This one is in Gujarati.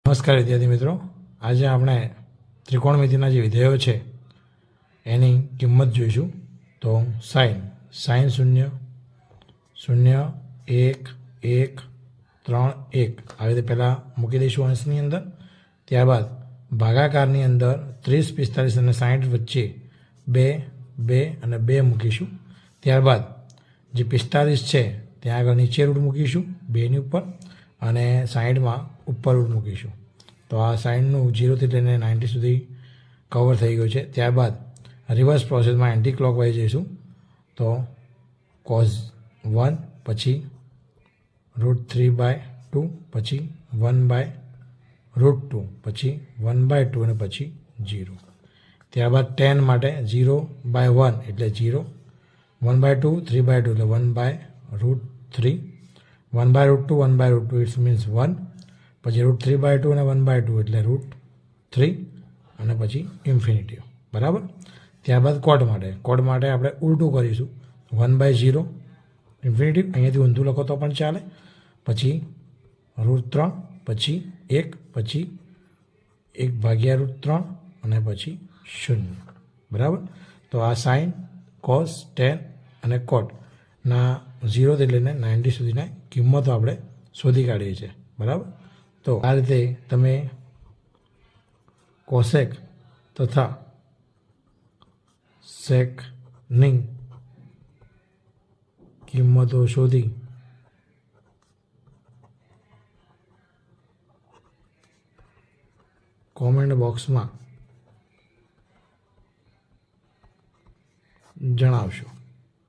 નમસ્કાર વિદ્યાર્થી મિત્રો, આજે આપણે ત્રિકોણમિતિના જે વિધેયો છે એની કિંમત જોઈશું. તો સાઈન 0 0 1 1 3 1 આવી રીતે પહેલાં મૂકી દઈશું અંશની અંદર. ત્યારબાદ ભાગાકારની અંદર 30 45 અને 60 વચ્ચે 2 2 અને 2 મૂકીશું. ત્યારબાદ જે 45 છે ત્યાં આગળ નીચે રૂટ મૂકીશું 2ની ઉપર અને 60માં ઉપર રૂટ મૂકીશું. તો આ સાઈનનું 0થી લઈને 90 સુધી કવર થઈ ગયું છે. ત્યારબાદ રિવર્સ પ્રોસેસમાં એન્ટી ક્લોકવાઇઝ જઈશું. તો cos 1 પછી √3/2 પછી 1/√2 પછી 1/2 અને પછી 0. ત્યારબાદ tan માટે 0/1 એટલે 0, 1/2 3/2 એટલે 1/√3, 1/√2 1/√2 ઇટ્સ મીન્સ 1, પછી √3/2 અને 1/2 એટલે √3 અને પછી ઇન્ફિનિટી. બરાબર. ત્યારબાદ કોટ માટે આપણે ઉલટું કરીશું. 1/0 ઇન્ફિનિટી, અહીંયાથી ઊંધું લખો તો પણ ચાલે, પછી √3 પછી 1 પછી 1/√3 અને પછી 0. બરાબર. તો આ સાઇન, કોસ, ટેન અને કોટના 0થી લઈને 90 સુધીના કિંમતો આપણે શોધી કાઢીએ છીએ. બરાબર. તો આ રીતે તમે કોસેક તથા સેકની કિંમતો શોધી કોમેન્ટ બોક્સમાં જણાવશો.